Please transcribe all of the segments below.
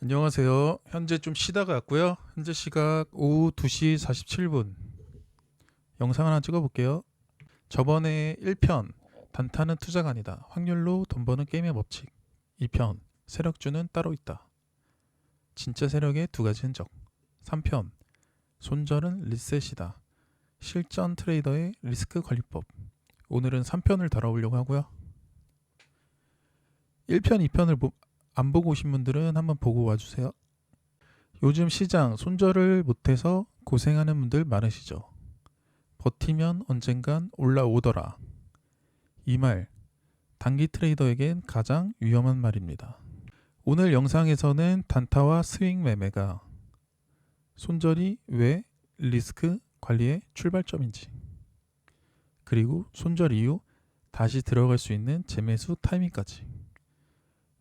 안녕하세요. 현재 좀 쉬다가 왔고요. 현재 시각 오후 2시 47분. 영상 하나 찍어볼게요. 저번에 1편 단타는 투자가 아니다. 확률로 돈 버는 게임의 법칙. 2편 세력주는 따로 있다. 진짜 세력의 두 가지 흔적. 3편 손절은 리셋이다. 실전 트레이더의 리스크 관리법. 오늘은 3편을 다뤄보려고 하고요. 1편, 2편을 안 보고 오신 분들은 한번 보고 와주세요. 요즘 시장 손절을 못해서 고생하는 분들 많으시죠. 버티면 언젠간 올라오더라. 이 말, 단기 트레이더에겐 가장 위험한 말입니다. 오늘 영상에서는 단타와 스윙 매매가 손절이 왜 리스크 관리의 출발점인지, 그리고 손절 이후 다시 들어갈 수 있는 재매수 타이밍까지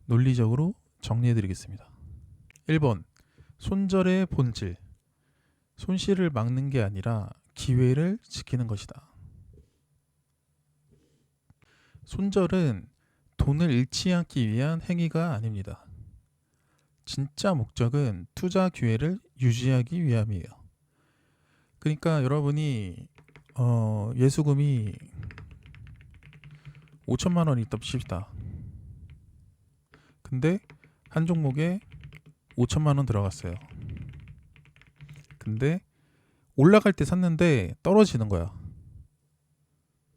논리적으로 정리해드리겠습니다. 1번, 손절의 본질. 손실을 막는 게 아니라 기회를 지키는 것이다. 손절은 돈을 잃지 않기 위한 행위가 아닙니다. 진짜 목적은 투자 기회를 유지하기 위함이에요. 그러니까 여러분이 예수금이 5천만 원이 있다 칩시다. 근데 한 종목에 5천만 원 들어갔어요. 근데 올라갈 때 샀는데 떨어지는 거야.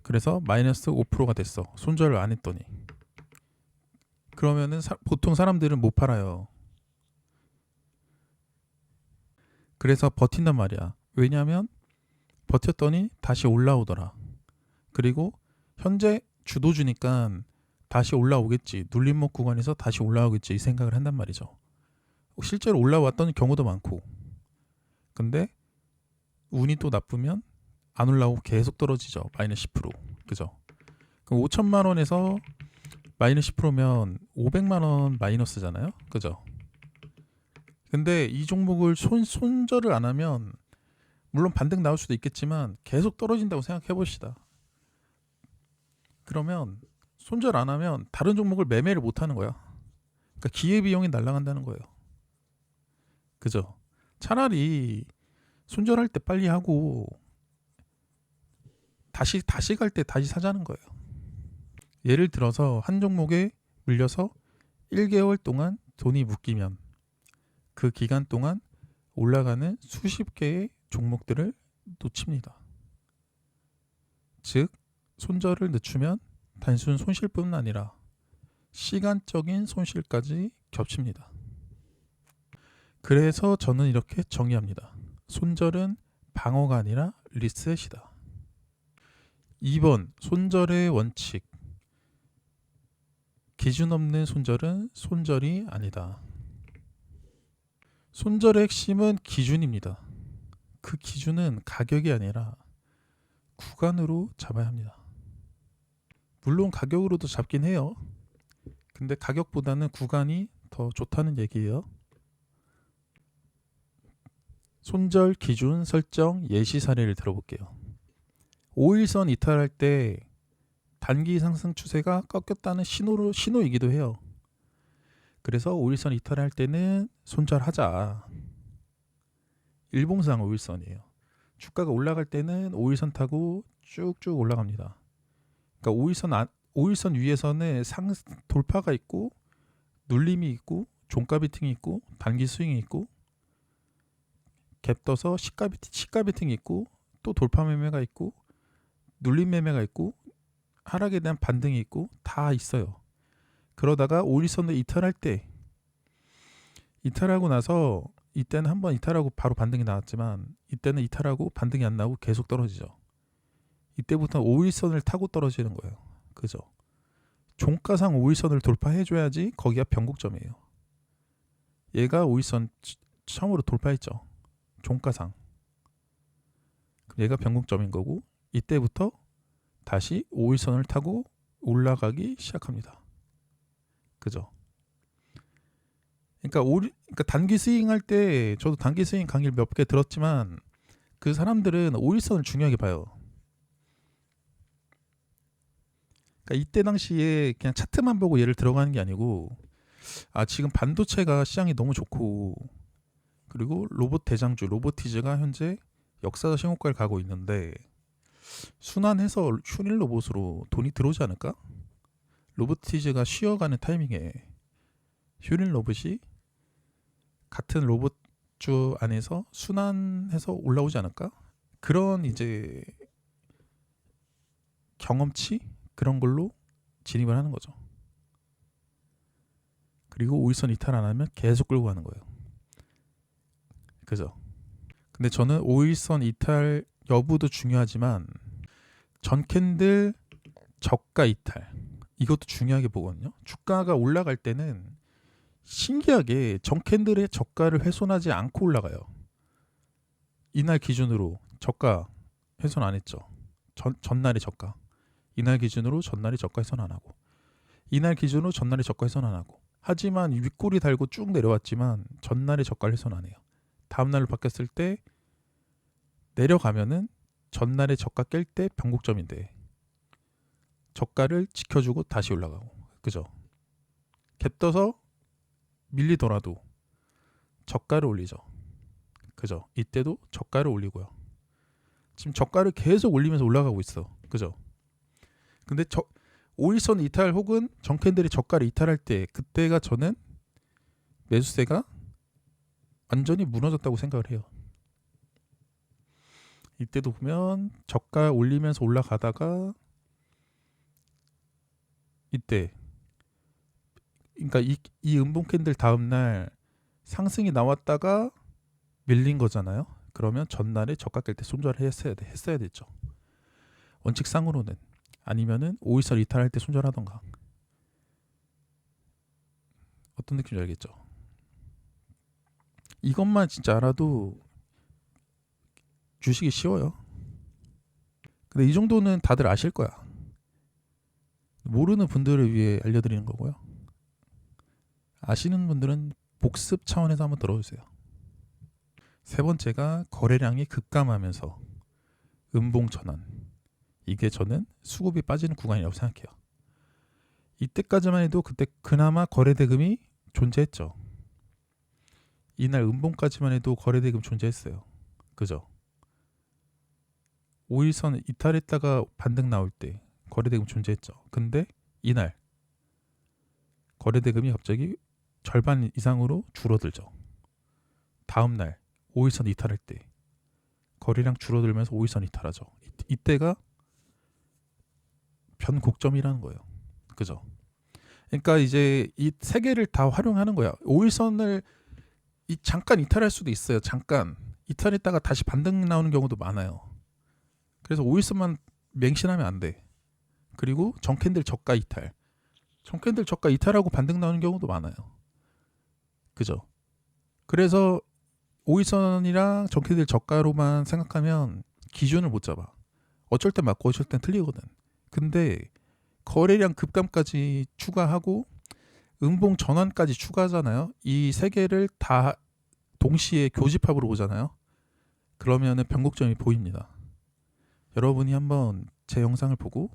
그래서 마이너스 5%가 됐어. 손절을 안 했더니. 그러면은 보통 사람들은 못 팔아요. 그래서 버틴단 말이야. 왜냐하면 버텼더니 다시 올라오더라. 그리고 현재 주도주니까 다시 올라오겠지. 눌림목 구간에서 다시 올라오겠지. 이 생각을 한단 말이죠. 실제로 올라왔던 경우도 많고. 근데 운이 또 나쁘면 안 올라오고 계속 떨어지죠. 마이너스 10%. 그죠? 그럼 5천만 원에서 마이너스 10%면 500만 원 마이너스잖아요. 그죠? 근데 이 종목을 손절을 안 하면 물론 반등 나올 수도 있겠지만 계속 떨어진다고 생각해 봅시다. 그러면 손절 안 하면 다른 종목을 매매를 못 하는 거야. 그러니까 기회비용이 날아간다는 거예요. 그죠? 차라리 손절할 때 빨리 하고 다시 갈 때 다시 사자는 거예요. 예를 들어서 한 종목에 물려서 1개월 동안 돈이 묶이면 그 기간 동안 올라가는 수십 개의 종목들을 놓칩니다. 즉 손절을 늦추면 단순 손실뿐 아니라 시간적인 손실까지 겹칩니다. 그래서 저는 이렇게 정의합니다. 손절은 방어가 아니라 리셋이다. 2번, 손절의 원칙. 기준 없는 손절은 손절이 아니다. 손절의 핵심은 기준입니다. 그 기준은 가격이 아니라 구간으로 잡아야 합니다. 물론 가격으로도 잡긴 해요. 근데 가격보다는 구간이 더 좋다는 얘기예요. 손절 기준 설정 예시 사례를 들어볼게요. 5일선 이탈할 때 단기 상승 추세가 꺾였다는 신호이기도 해요. 그래서 5일선 이탈할 때는 손절하자. 일봉상 5일선이에요. 주가가 올라갈 때는 5일선 타고 쭉쭉 올라갑니다. 그러니까 5일선 위에서는 돌파가 있고 눌림이 있고 종가 비팅이 있고 단기 스윙이 있고 갭 떠서 시가 비팅이 있고 또 돌파 매매가 있고 눌림 매매가 있고 하락에 대한 반등이 있고 다 있어요. 그러다가 5일선을 이탈할 때 이탈하고 나서 이때는 한번 이탈하고 바로 반등이 나왔지만 이때는 이탈하고 반등이 안 나오고 계속 떨어지죠. 이때부터 5일선을 타고 떨어지는 거예요. 그죠? 종가상 5일선을 돌파해줘야지 거기가 변곡점이에요. 얘가 5일선 처음으로 돌파했죠. 종가상. 얘가 변곡점인 거고 이때부터 다시 5일선을 타고 올라가기 시작합니다. 그죠? 그러니까 단기 스윙 할 때 저도 단기 스윙 강의를 몇 개 들었지만 그 사람들은 5일선을 중요하게 봐요. 그러니까 이때 당시에 그냥 차트만 보고 얘를 들어가는 게 아니고 지금 반도체가 시장이 너무 좋고 그리고 로봇 대장주 로보티즈가 현재 역사적 신고가를 가고 있는데 순환해서 슈닐 로봇으로 돈이 들어오지 않을까? 로보티즈가 쉬어가는 타이밍에 슈닐 로봇이 같은 로봇주 안에서 순환해서 올라오지 않을까? 그런 이제 경험치 그런 걸로 진입을 하는 거죠. 그리고 오일선 이탈 안 하면 계속 끌고 가는 거예요. 그죠? 근데 저는 오일선 이탈 여부도 중요하지만 전 캔들 저가 이탈 이것도 중요하게 보거든요. 주가가 올라갈 때는 신기하게 전 캔들의 저가를 훼손하지 않고 올라가요. 이날 기준으로 저가 훼손 안 했죠. 전날의 저가. 이날 기준으로 전날의 저가 훼손 안 하고 이날 기준으로 전날의 저가 훼손 안 하고 하지만 윗꼬리 달고 쭉 내려왔지만 전날의 저가를 훼손 안 해요. 다음날로 바뀌었을 때 내려가면은 전날의 저가 깰 때 변곡점인데 저가를 지켜주고 다시 올라가고 그죠? 갭 떠서 밀리더라도 저가를 올리죠. 그죠? 이때도 저가를 올리고요. 지금 저가를 계속 올리면서 올라가고 있어. 그죠? 근데 오일선 이탈 혹은 정캔들이 저가를 이탈할 때 그때가 저는 매수세가 완전히 무너졌다고 생각을 해요. 이때도 보면 저가 올리면서 올라가다가 이때 그러니까 이 음봉 캔들 다음날 상승이 나왔다가 밀린 거잖아요. 그러면 전날에 저가 깰 때 손절을 했어야 됐죠. 원칙상으로는 아니면은 5일선 이탈할 때 손절하던가. 어떤 느낌인지 알겠죠? 이것만 진짜 알아도 주식이 쉬워요. 근데 이 정도는 다들 아실 거야. 모르는 분들을 위해 알려드리는 거고요. 아시는 분들은 복습 차원에서 한번 들어주세요. 세 번째가 거래량이 급감하면서 음봉 전환. 이게 저는 수급이 빠지는 구간이라고 생각해요. 이때까지만 해도 그때 그나마 거래대금이 존재했죠. 이날 음봉까지만 해도 거래대금 존재했어요. 그죠? 5일선 이탈했다가 반등 나올 때 거래대금 존재했죠. 근데 이날 거래대금이 갑자기 절반 이상으로 줄어들죠. 다음날 5일선 이탈할 때 거래량 줄어들면서 5일선 이탈하죠. 이때가 변곡점이라는 거예요. 그죠? 그러니까 이제 이 세 개를 다 활용하는 거야. 5일선을 잠깐 이탈할 수도 있어요. 잠깐 이탈했다가 다시 반등 나오는 경우도 많아요. 그래서 5일선만 맹신하면 안 돼. 그리고 정캔들 저가 이탈. 정캔들 저가 이탈하고 반등 나오는 경우도 많아요. 그죠? 그래서 5일선이랑 정캔들 저가로만 생각하면 기준을 못 잡아. 어쩔 땐 맞고 어쩔 땐 틀리거든. 근데 거래량 급감까지 추가하고 음봉 전환까지 추가하잖아요. 이 세 개를 다 동시에 교집합으로 보잖아요. 그러면은 변곡점이 보입니다. 여러분이 한번 제 영상을 보고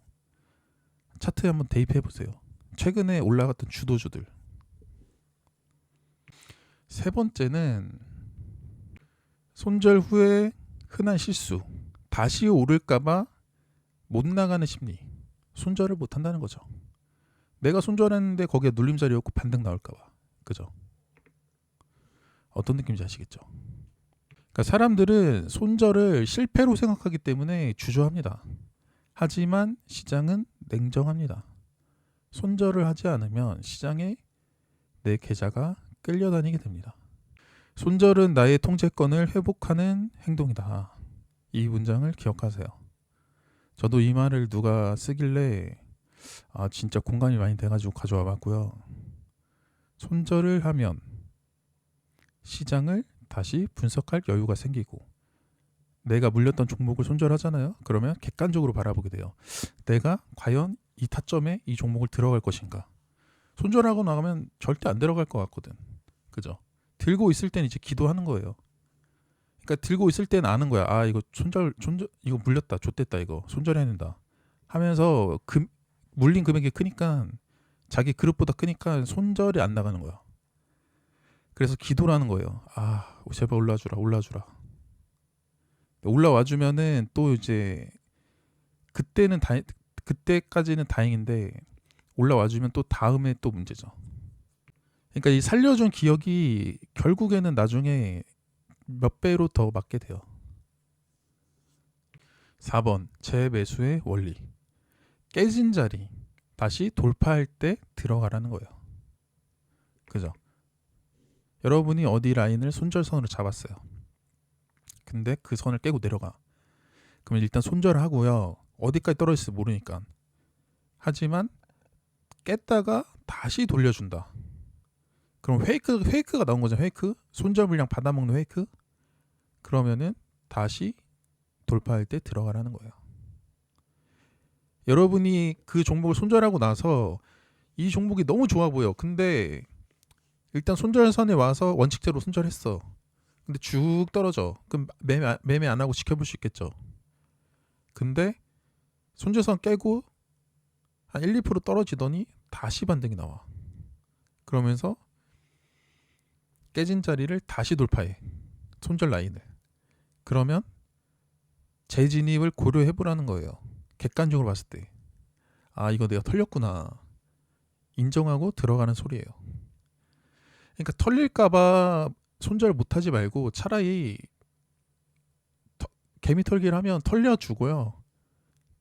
차트에 한번 대입해 보세요. 최근에 올라갔던 주도주들. 세 번째는 손절 후에 흔한 실수. 다시 오를까봐 못 나가는 심리. 손절을 못 한다는 거죠. 내가 손절했는데 거기에 눌림자리였고 반등 나올까봐. 그죠? 어떤 느낌인지 아시겠죠? 그러니까 사람들은 손절을 실패로 생각하기 때문에 주저합니다. 하지만 시장은 냉정합니다. 손절을 하지 않으면 시장에 내 계좌가 끌려다니게 됩니다. 손절은 나의 통제권을 회복하는 행동이다. 이 문장을 기억하세요. 저도 이 말을 누가 쓰길래 진짜 공감이 많이 돼가지고 가져와 봤고요. 손절을 하면 시장을 다시 분석할 여유가 생기고 내가 물렸던 종목을 손절하잖아요. 그러면 객관적으로 바라보게 돼요. 내가 과연 이 타점에 이 종목을 들어갈 것인가. 손절하고 나가면 절대 안 들어갈 것 같거든. 그죠? 들고 있을 땐 이제 기도하는 거예요. 그러니까 들고 있을 때는 아는 거야. 이거 손절 이거 물렸다. 좆됐다 이거. 손절해야 된다. 하면서 물린 금액이 크니까 자기 그릇보다 크니까 손절이 안 나가는 거야. 그래서 기도를 하는 거예요. 아, 제발 올라주라, 올라주라. 올라와 주면은 또 이제 그때까지는 다행인데 올라와 주면 또 다음에 또 문제죠. 그러니까 이 살려준 기억이 결국에는 나중에 몇 배로 더 맞게 돼요. 4번 재매수의 원리. 깨진 자리 다시 돌파할 때 들어가라는 거예요. 그죠? 여러분이 어디 라인을 손절선으로 잡았어요. 근데 그 선을 깨고 내려가. 그러면 일단 손절을 하고요. 어디까지 떨어질지 모르니까. 하지만 깼다가 다시 돌려준다. 그럼 페이크가 나온 거죠. 페이크. 손절 물량 받아먹는 페이크. 그러면은 다시 돌파할 때 들어가라는 거예요. 여러분이 그 종목을 손절하고 나서 이 종목이 너무 좋아 보여. 근데 일단 손절선에 와서 원칙대로 손절했어. 근데 쭉 떨어져. 그럼 매매 안 하고 지켜볼 수 있겠죠. 근데 손절선 깨고 한 1, 2% 떨어지더니 다시 반등이 나와. 그러면서 깨진 자리를 다시 돌파해. 손절 라인을. 그러면 재진입을 고려해보라는 거예요. 객관적으로 봤을 때. 아, 이거 내가 털렸구나. 인정하고 들어가는 소리예요. 그러니까 털릴까봐 손절 못하지 말고 차라리 개미 털기를 하면 털려주고요.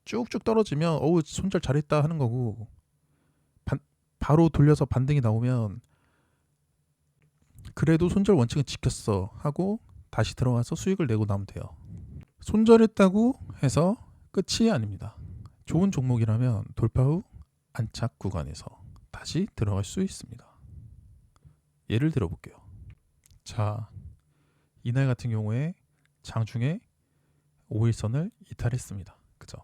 쭉쭉 떨어지면 어우 손절 잘했다 하는 거고 바로 돌려서 반등이 나오면 그래도 손절 원칙은 지켰어 하고 다시 들어가서 수익을 내고 나오면 돼요. 손절했다고 해서 끝이 아닙니다. 좋은 종목이라면 돌파 후 안착 구간에서 다시 들어갈 수 있습니다. 예를 들어 볼게요. 자, 이날 같은 경우에 장중에 5일선을 이탈했습니다. 그죠?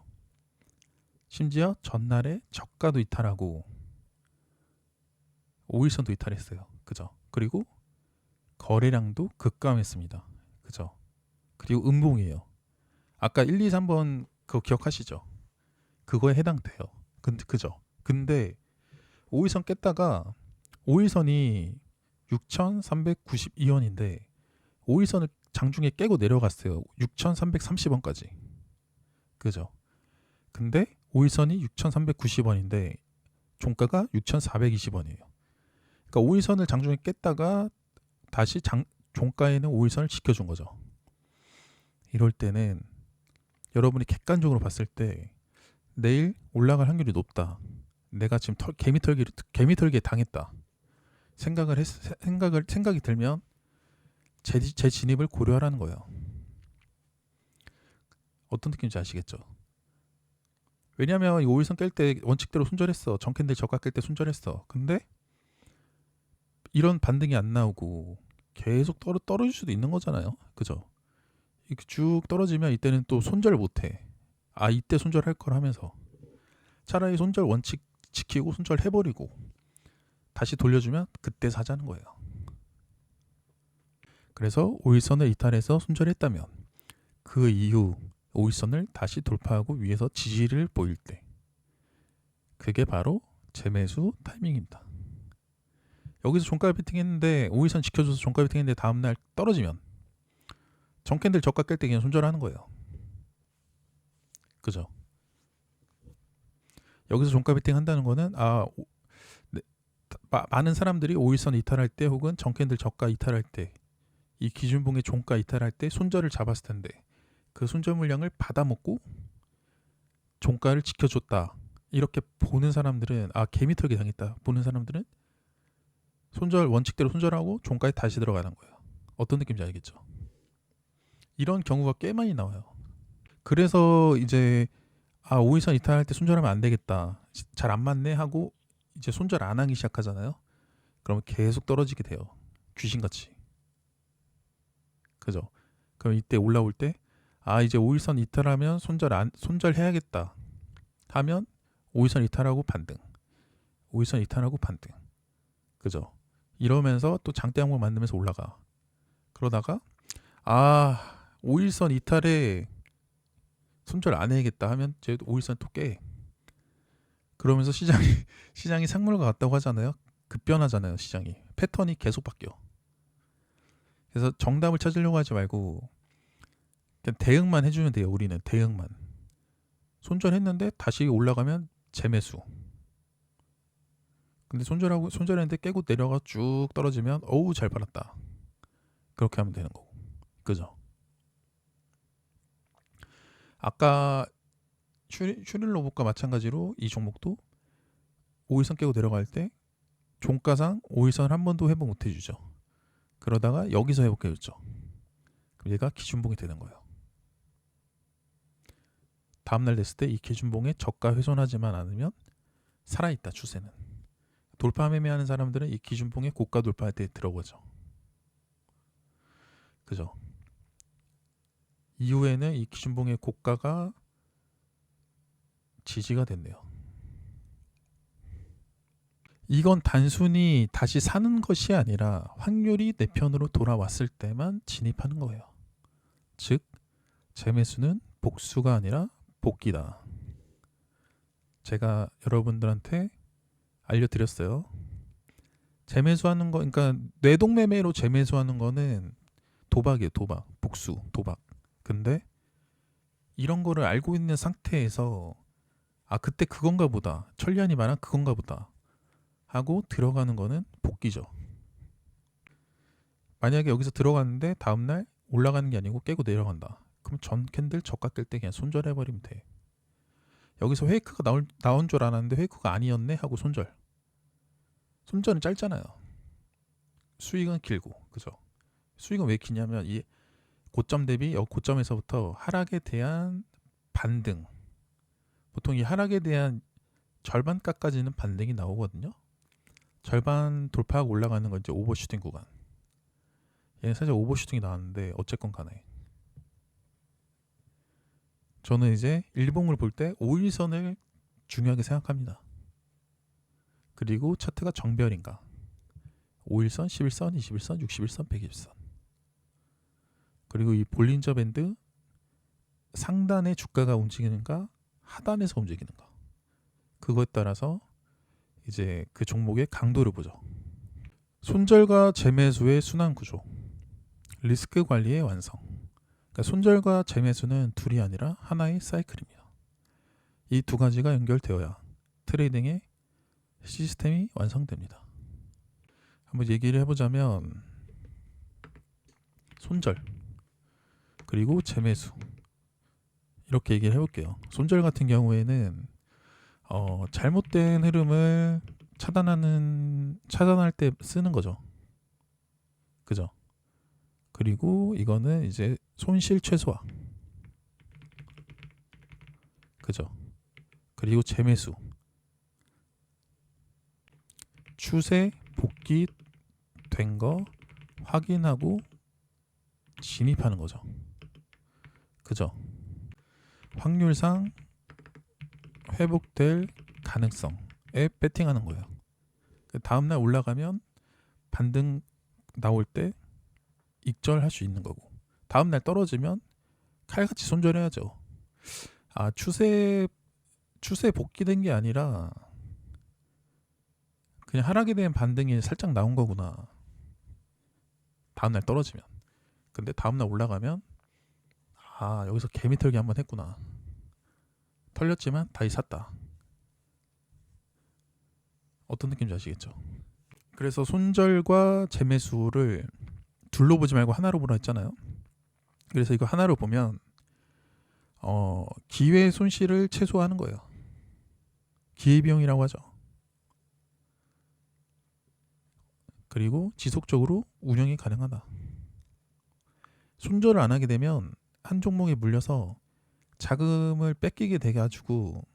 심지어 전날에 저가도 이탈하고 5일선도 이탈했어요. 그죠? 그리고 거래량도 급감했습니다. 그죠? 그리고 음봉이에요. 아까 1, 2, 3번 그거 기억하시죠? 그거에 해당돼요. 그죠? 근데 5일선 깼다가 5일선이 6,392원인데 5일선을 장중에 깨고 내려갔어요. 6,330원까지. 그죠? 근데 5일선이 6,390원인데 종가가 6,420원이에요. 그러니까 5일선을 장중에 깼다가 다시 종가에는 5일선을 지켜준 거죠. 이럴 때는 여러분이 객관적으로 봤을 때 내일 올라갈 확률이 높다. 내가 지금 개미털기에 당했다. 생각이 들면 재진입을 고려하라는 거예요. 어떤 느낌인지 아시겠죠? 왜냐하면 이 5일선 깰 때 원칙대로 손절했어. 정캔들 저가 깰 때 손절했어. 근데 이런 반등이 안 나오고 계속 떨어질 수도 있는 거잖아요. 그죠? 이렇게 쭉 떨어지면 이때는 또 손절 못해. 아, 이때 손절할 걸 하면서 차라리 손절 원칙 지키고 손절 해버리고 다시 돌려주면 그때 사자는 거예요. 그래서 5일선을 이탈해서 손절했다면 그 이후 5일선을 다시 돌파하고 위에서 지지를 보일 때 그게 바로 재매수 타이밍입니다. 여기서 종가 베팅했는데 5일선 지켜줘서 종가 베팅했는데 다음날 떨어지면 정캔들 저가 깰 때 그냥 손절하는 거예요. 그죠? 여기서 종가 베팅 한다는 거는 많은 사람들이 5일선 이탈할 때 혹은 정캔들 저가 이탈할 때 이 기준봉의 종가 이탈할 때 손절을 잡았을 텐데 그 손절 물량을 받아먹고 종가를 지켜줬다. 이렇게 보는 사람들은 개미털기 당했다. 보는 사람들은 원칙대로 손절하고 종가에 다시 들어가는 거예요. 어떤 느낌인지 알겠죠? 이런 경우가 꽤 많이 나와요. 그래서 이제 5일선 이탈할 때 손절하면 안 되겠다. 잘 안 맞네 하고 이제 손절 안 하기 시작하잖아요. 그러면 계속 떨어지게 돼요. 귀신같이. 그죠? 그럼 이때 올라올 때 이제 5일선 이탈하면 손절해야겠다 하면 5일선 이탈하고 반등. 5일선 이탈하고 반등. 그죠? 이러면서 또 장대 항목 만들면서 올라가. 그러다가 5일선 이탈에 손절 안 해야겠다 하면 제 5일선 또 깨. 그러면서 시장이 상물과 같다고 하잖아요. 급변하잖아요. 시장이 패턴이 계속 바뀌어. 그래서 정답을 찾으려고 하지 말고 그냥 대응만 해주면 돼요. 우리는 대응만. 손절했는데 다시 올라가면 재매수. 근데 손절했는데 깨고 내려가 쭉 떨어지면 어우 잘 팔았다. 그렇게 하면 되는 거고. 그죠? 아까 슈릴 로봇과 마찬가지로 이 종목도 5일선 깨고 내려갈 때 종가상 5일선을 한 번도 회복 못 해주죠. 그러다가 여기서 회복해줬죠. 그럼 얘가 기준봉이 되는 거예요. 다음날 됐을 때 이 기준봉에 저가 훼손하지만 않으면 살아있다. 추세는. 돌파 매매하는 사람들은 이 기준봉에 고가 돌파할 때 들어오죠. 그죠? 이후에는 이 기준봉의 고가가 지지가 됐네요. 이건 단순히 다시 사는 것이 아니라 확률이 내 편으로 돌아왔을 때만 진입하는 거예요. 즉 재매수는 복수가 아니라 복귀다. 제가 여러분들한테 알려드렸어요. 재매수하는 거, 그러니까 뇌동매매로 재매수하는 거는 도박이에요. 도박, 복수, 도박. 근데 이런 거를 알고 있는 상태에서 그때 그건가 보다. 천리안이 말한 그건가 보다. 하고 들어가는 거는 복귀죠. 만약에 여기서 들어갔는데 다음날 올라가는 게 아니고 깨고 내려간다. 그럼 전 캔들 저가 깰 때 그냥 손절해버리면 돼. 여기서 페이크가 나온 줄 알았는데 페이크가 아니었네 하고 손절. 손절은 짧잖아요. 수익은 길고. 그죠? 수익은 왜 기냐면 이 고점 대비 고점에서부터 하락에 대한 반등. 보통 이 하락에 대한 절반가까지는 반등이 나오거든요. 절반 돌파하고 올라가는 건 이제 오버슈팅 구간. 얘는 살짝 오버슈팅이 나왔는데 어쨌건 간에 저는 이제 일봉을 볼 때 5일선을 중요하게 생각합니다. 그리고 차트가 정별인가 5일선, 11선, 21선, 61선, 120선 그리고 이 볼린저 밴드 상단의 주가가 움직이는가 하단에서 움직이는가 그거에 따라서 이제 그 종목의 강도를 보죠. 손절과 재매수의 순환 구조, 리스크 관리의 완성. 그러니까 손절과 재매수는 둘이 아니라 하나의 사이클입니다. 이 두 가지가 연결되어야 트레이딩의 시스템이 완성됩니다. 한번 얘기를 해보자면 손절 그리고 재매수 이렇게 얘기를 해볼게요. 손절 같은 경우에는 잘못된 흐름을 차단할 때 쓰는 거죠. 그죠? 그리고 이거는 이제 손실 최소화. 그죠? 그리고 재매수. 추세 복귀 된 거 확인하고 진입하는 거죠. 그죠? 확률상 회복될 가능성에 배팅하는 거예요. 다음날 올라가면 반등 나올 때 익절할 수 있는 거고 다음날 떨어지면 칼같이 손절해야죠. 추세 복귀된 게 아니라 그냥 하락에 대한 반등이 살짝 나온 거구나. 다음날 떨어지면. 근데 다음날 올라가면 여기서 개미털기 한번 했구나. 털렸지만 다시 샀다. 어떤 느낌인지 아시겠죠? 그래서 손절과 재매수를 둘로 보지 말고 하나로 보라 했잖아요. 그래서 이거 하나로 보면 기회 손실을 최소화하는 거예요. 기회비용이라고 하죠. 그리고 지속적으로 운영이 가능하다. 손절을 안 하게 되면 한 종목에 물려서 자금을 뺏기게 돼가지고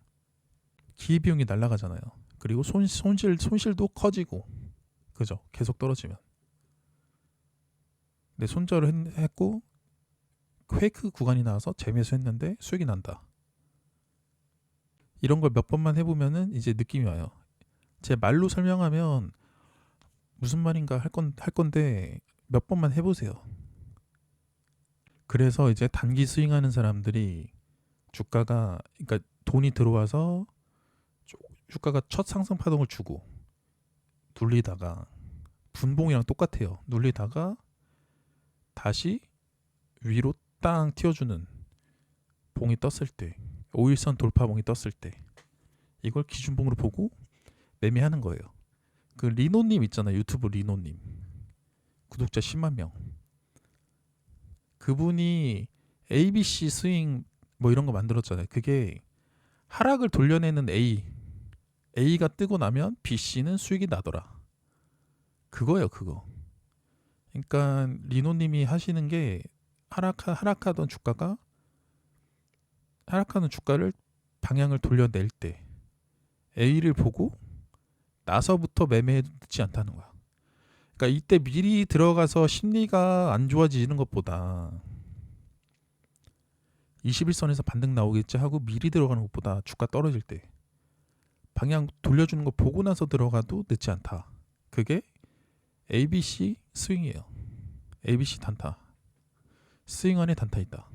기회비용이 날아가잖아요. 그리고 손실도 커지고 그죠? 계속 떨어지면. 근데 손절을 했고 페이크 구간이 나와서 재매수했는데 수익이 난다. 이런 걸 몇 번만 해보면은 이제 느낌이 와요. 제 말로 설명하면 무슨 말인가 할 건데 몇 번만 해보세요. 그래서 이제 단기 스윙하는 사람들이 주가가 그러니까 돈이 들어와서 주가가 첫 상승 파동을 주고 눌리다가 분봉이랑 똑같아요. 눌리다가 다시 위로 땅 튀어주는 봉이 떴을 때, 5일선 돌파봉이 떴을 때 이걸 기준봉으로 보고 매매하는 거예요. 그 리노님 있잖아요. 유튜브 리노님. 구독자 10만 명. 그분이 ABC 스윙 뭐 이런 거 만들었잖아요. 그게 하락을 돌려내는 A가 뜨고 나면 BC는 수익이 나더라. 그거예요, 그거. 그러니까 리노님이 하시는 게 하락하던 주가를 방향을 돌려낼 때 A를 보고 나서부터 매매해도 늦지 않다는 거야. 그러니까 이때 미리 들어가서 심리가 안 좋아지는 것보다 21선에서 반등 나오겠지 하고 미리 들어가는 것보다 주가 떨어질 때 방향 돌려주는 거 보고 나서 들어가도 늦지 않다. 그게 ABC 스윙이에요. ABC 단타. 스윙 안에 단타 있다.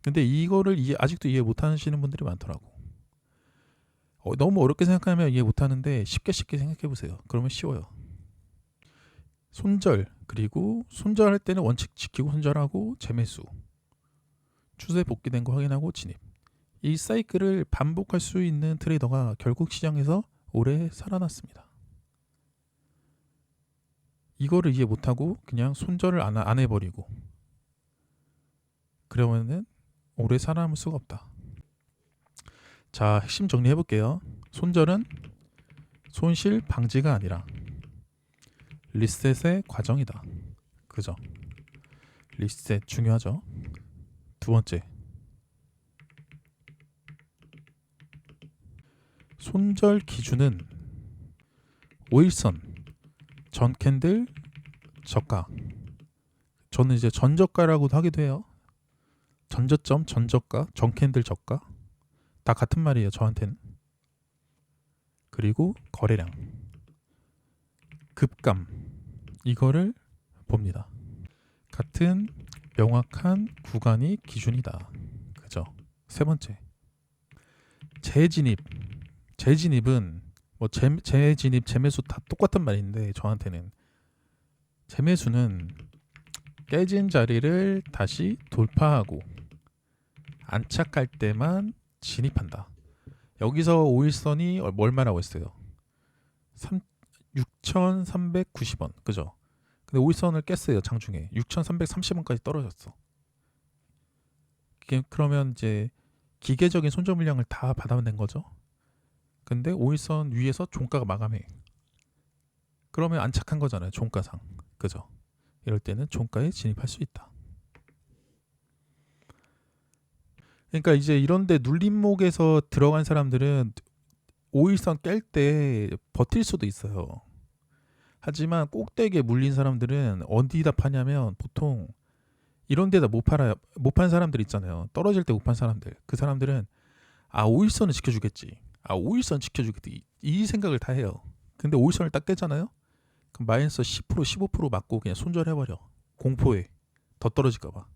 근데 이거를 아직도 이해 못 하시는 분들이 많더라고. 너무 어렵게 생각하면 이해 못 하는데 쉽게 생각해 보세요. 그러면 쉬워요. 손절, 그리고 손절할 때는 원칙 지키고 손절하고 재매수. 추세 복귀된 거 확인하고 진입. 이 사이클을 반복할 수 있는 트레이더가 결국 시장에서 오래 살아났습니다. 이거를 이해 못하고 그냥 손절을 안 해버리고 그러면은 오래 살아남을 수가 없다. 자, 핵심 정리해 볼게요. 손절은 손실 방지가 아니라 리셋의 과정이다. 그죠? 리셋 중요하죠. 두 번째, 손절 기준은 5일선 전 캔들 저가. 저는 이제 전저가라고도 하기도 해요. 전저점, 전저가, 전 캔들 저가 다 같은 말이에요, 저한테는. 그리고 거래량, 급감, 이거를 봅니다. 같은 명확한 구간이 기준이다. 그죠? 세 번째, 재진입은 뭐 재진입, 재매수 다 똑같은 말인데 저한테는 재매수는 깨진 자리를 다시 돌파하고 안착할 때만 진입한다. 여기서 5일선이 얼마라고 했어요? 6,390원. 그죠? 근데 5일선을 깼어요. 장중에 6,330원까지 떨어졌어. 그러면 이제 기계적인 손절 물량을 다 받아낸 거죠. 근데 5일선 위에서 종가가 마감해. 그러면 안착한 거잖아요. 종가상. 그죠? 이럴 때는 종가에 진입할 수 있다. 그러니까 이제 이런데 눌림목에서 들어간 사람들은 5일선 깰 때 버틸 수도 있어요. 하지만 꼭대기에 물린 사람들은 어디다 파냐면 보통 이런 데다 못 팔아요. 못 판 사람들 있잖아요. 떨어질 때 못 판 사람들. 그 사람들은 5일선은 지켜주겠지. 5일선 지켜주겠지. 이 생각을 다 해요. 근데 5일선을 딱 깨잖아요. 그럼 마이너스 10%, 15% 맞고 그냥 손절해버려. 공포에 더 떨어질까봐.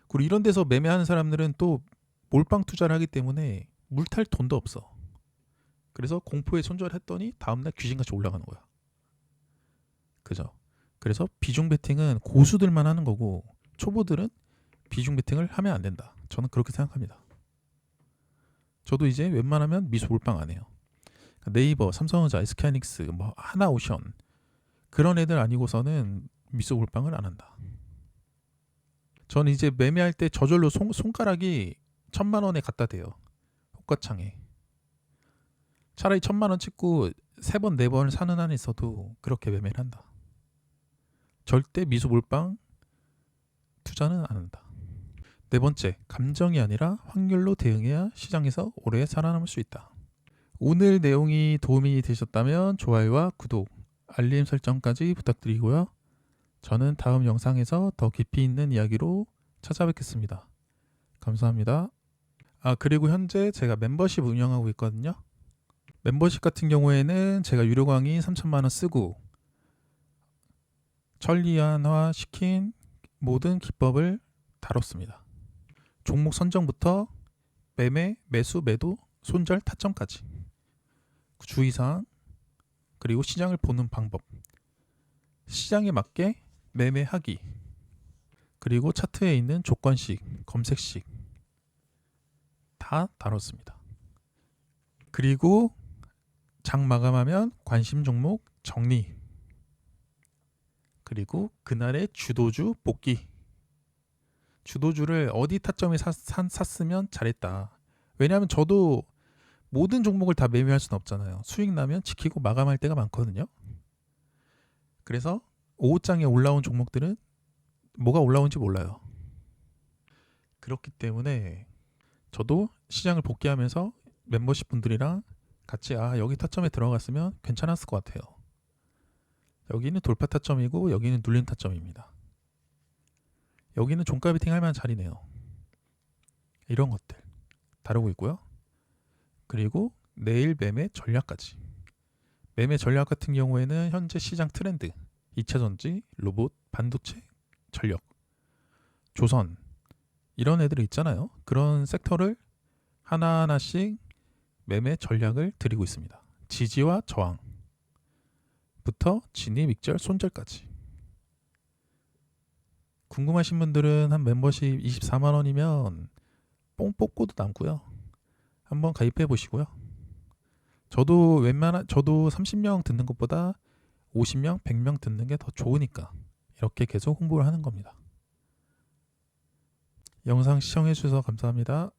그리고 이런 데서 매매하는 사람들은 또 몰빵 투자를 하기 때문에 물탈 돈도 없어. 그래서 공포에 손절했더니 다음날 귀신같이 올라가는 거야. 그죠? 그래서 비중 베팅은 고수들만 하는 거고 초보들은 비중 베팅을 하면 안 된다. 저는 그렇게 생각합니다. 저도 이제 웬만하면 미수 몰빵 안 해요. 네이버, 삼성전자, SK하이닉스, 뭐 하나오션 그런 애들 아니고서는 미수 몰빵을 안 한다. 저는 이제 매매할 때 저절로 손가락이 1,000만 원에 갖다 대요. 호가창에. 차라리 1,000만 원 찍고 3번, 4번 사는 한에 있어도 그렇게 매매를 한다. 절대 미수 몰빵 투자는 안 한다. 네 번째, 감정이 아니라 확률로 대응해야 시장에서 오래 살아남을 수 있다. 오늘 내용이 도움이 되셨다면 좋아요와 구독, 알림 설정까지 부탁드리고요. 저는 다음 영상에서 더 깊이 있는 이야기로 찾아뵙겠습니다. 감사합니다. 그리고 현재 제가 멤버십 운영하고 있거든요. 멤버십 같은 경우에는 제가 유료 강의 3,000만 원 쓰고 천리안화 시킨 모든 기법을 다뤘습니다. 종목 선정부터 매매, 매수, 매도, 손절 타점까지, 주의사항, 그리고 시장을 보는 방법, 시장에 맞게 매매하기, 그리고 차트에 있는 조건식, 검색식 다 다뤘습니다. 그리고 장 마감하면 관심 종목 정리, 그리고 그날의 주도주 복귀. 주도주를 어디 타점에 샀으면 잘했다. 왜냐하면 저도 모든 종목을 다 매매할 수는 없잖아요. 수익 나면 지키고 마감할 때가 많거든요. 그래서 오후장에 올라온 종목들은 뭐가 올라온지 몰라요. 그렇기 때문에 저도 시장을 복귀하면서 멤버십 분들이랑 같이 여기 타점에 들어갔으면 괜찮았을 것 같아요. 여기는 돌파 타점이고 여기는 눌린 타점입니다. 여기는 종가 베팅 할 만한 자리네요. 이런 것들 다루고 있고요. 그리고 내일 매매 전략까지. 매매 전략 같은 경우에는 현재 시장 트렌드, 2차전지, 로봇, 반도체, 전력, 조선 이런 애들이 있잖아요. 그런 섹터를 하나하나씩 매매 전략을 드리고 있습니다. 지지와 저항부터 진입, 익절, 손절까지. 궁금하신 분들은 한 멤버십 24만 원이면 뽕 뽑고도 남고요. 한번 가입해 보시고요. 저도 30명 듣는 것보다 50명, 100명 듣는 게 더 좋으니까 이렇게 계속 홍보를 하는 겁니다. 영상 시청해 주셔서 감사합니다.